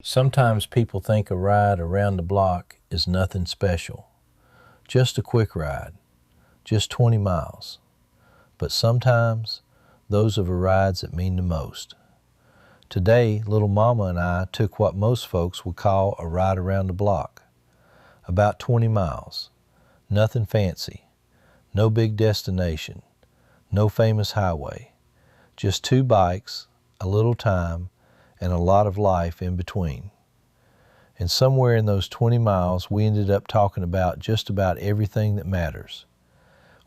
Sometimes people think a ride around the block is nothing special. Just a quick ride, just 20 miles. But sometimes those are the rides that mean the most. Today, Little Mama and I took what most folks would call a ride around the block. About 20 miles. Nothing fancy. No big destination. No famous highway. Just two bikes, a little time, and a lot of life in between. And somewhere in those 20 miles, we ended up talking about just about everything that matters.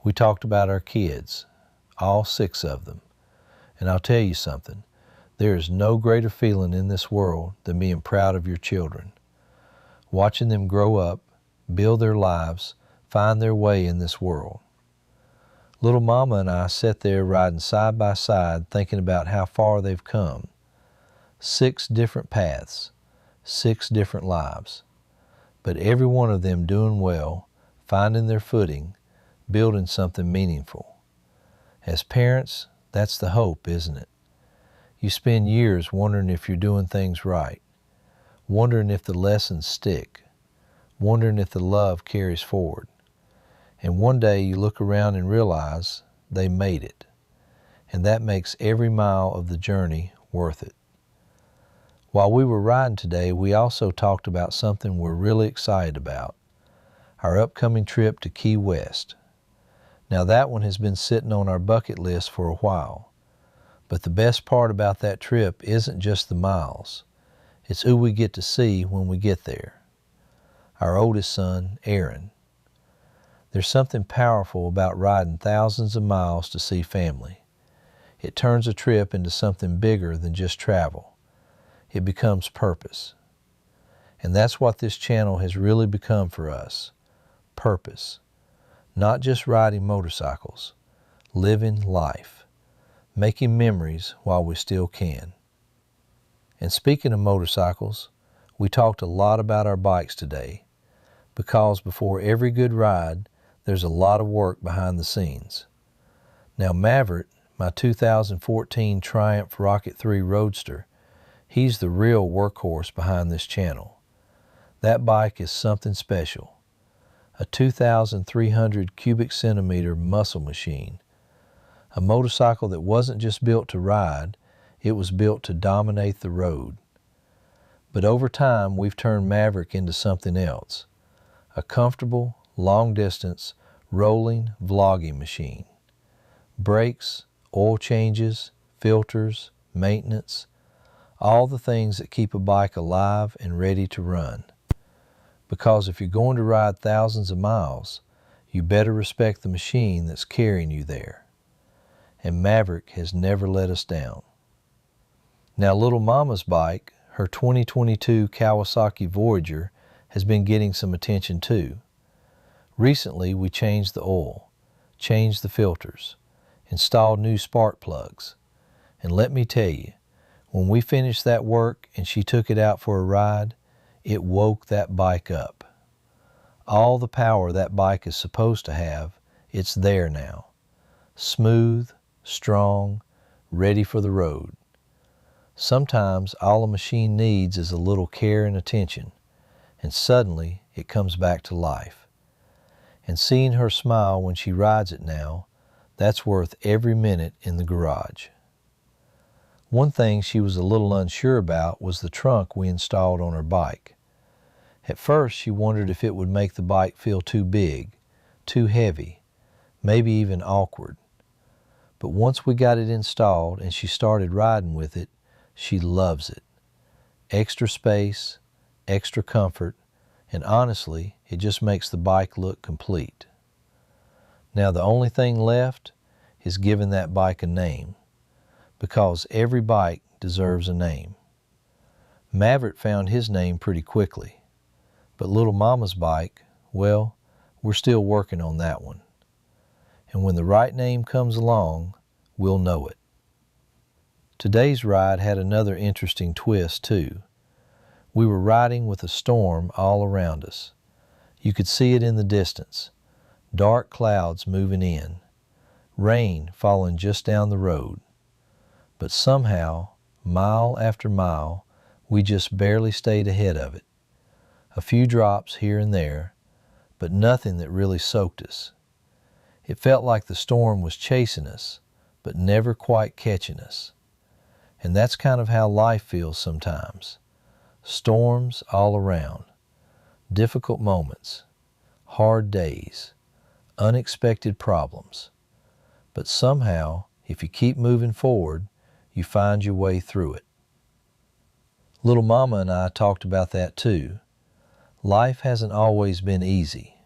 We talked about our kids, all 6 of them. And I'll tell you something, there is no greater feeling in this world than being proud of your children. Watching them grow up, build their lives, find their way in this world. Little Mama and I sat there riding side by side thinking about how far they've come. 6 different paths, 6 different lives, but every one of them doing well, finding their footing, building something meaningful. As parents, that's the hope, isn't it? You spend years wondering if you're doing things right, wondering if the lessons stick, wondering if the love carries forward. And one day you look around and realize they made it, and that makes every mile of the journey worth it. While we were riding today, we also talked about something we're really excited about, our upcoming trip to Key West. Now that one has been sitting on our bucket list for a while, but the best part about that trip isn't just the miles, it's who we get to see when we get there. Our oldest son, Aaron. There's something powerful about riding thousands of miles to see family. It turns a trip into something bigger than just travel. It becomes purpose. And that's what this channel has really become for us. Purpose. Not just riding motorcycles. Living life. Making memories while we still can. And speaking of motorcycles, we talked a lot about our bikes today, because before every good ride, there's a lot of work behind the scenes. Now Maverick, my 2014 Triumph Rocket 3 Roadster, he's the real workhorse behind this channel. That bike is something special. A 2,300 cubic centimeter muscle machine. A motorcycle that wasn't just built to ride, it was built to dominate the road. But over time, we've turned Maverick into something else. A comfortable, long-distance, rolling vlogging machine. Brakes, oil changes, filters, maintenance, all the things that keep a bike alive and ready to run. Because if you're going to ride thousands of miles, you better respect the machine that's carrying you there. And Maverick has never let us down. Now Little Mama's bike, her 2022 Kawasaki Voyager, has been getting some attention too. Recently we changed the oil, changed the filters, installed new spark plugs. And let me tell you, when we finished that work and she took it out for a ride, it woke that bike up. All the power that bike is supposed to have, it's there now. Smooth, strong, ready for the road. Sometimes all a machine needs is a little care and attention, and suddenly it comes back to life. And seeing her smile when she rides it now, that's worth every minute in the garage. One thing she was a little unsure about was the trunk we installed on her bike. At first she wondered if it would make the bike feel too big, too heavy, maybe even awkward. But once we got it installed and she started riding with it, she loves it. Extra space, extra comfort, and honestly, it just makes the bike look complete. Now the only thing left is giving that bike a name, because every bike deserves a name. Maverick found his name pretty quickly, but Little Mama's bike, well, we're still working on that one. And when the right name comes along, we'll know it. Today's ride had another interesting twist too. We were riding with a storm all around us. You could see it in the distance, dark clouds moving in, rain falling just down the road. But somehow, mile after mile, We just barely stayed ahead of it. A few drops here and there, but nothing that really soaked us. It felt like the storm was chasing us, but never quite catching us. And that's kind of how life feels sometimes. Storms all around, difficult moments, hard days, unexpected problems. But somehow, if you keep moving forward, you find your way through it. Little Mama and I talked about that too. Life hasn't always been easy.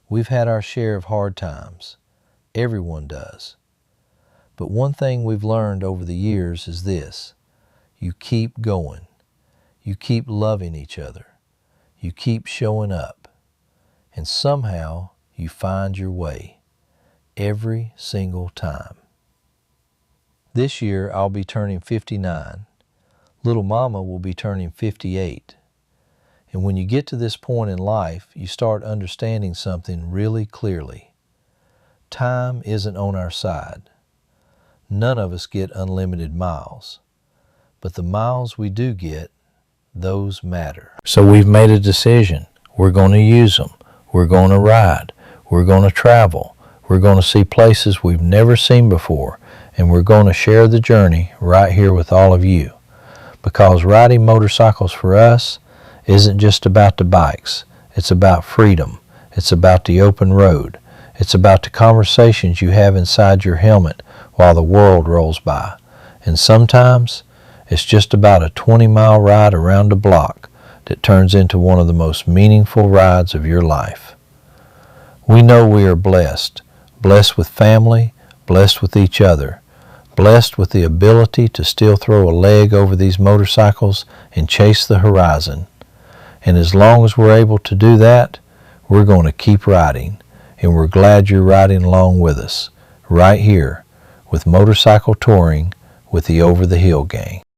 We've had our share of hard times. Everyone does. But one thing we've learned over the years is this: you keep going. You keep loving each other. You keep showing up. And somehow you find your way. Every single time. This year I'll be turning 59. Little Mama will be turning 58. And when you get to this point in life, you start understanding something really clearly. Time isn't on our side. None of us get unlimited miles. But the miles we do get, those matter. So we've made a decision. We're going to use them. We're going to ride. We're going to travel. We're going to see places we've never seen before. And we're going to share the journey right here with all of you. Because riding motorcycles for us isn't just about the bikes. It's about freedom. It's about the open road. It's about the conversations you have inside your helmet while the world rolls by. And sometimes it's just about a 20-mile ride around the block that turns into one of the most meaningful rides of your life. We know we are blessed. Blessed with family, blessed with each other, blessed with the ability to still throw a leg over these motorcycles and chase the horizon. And as long as we're able to do that, we're going to keep riding. And we're glad you're riding along with us, right here, with Motorcycle Touring with the Over the Hill Gang.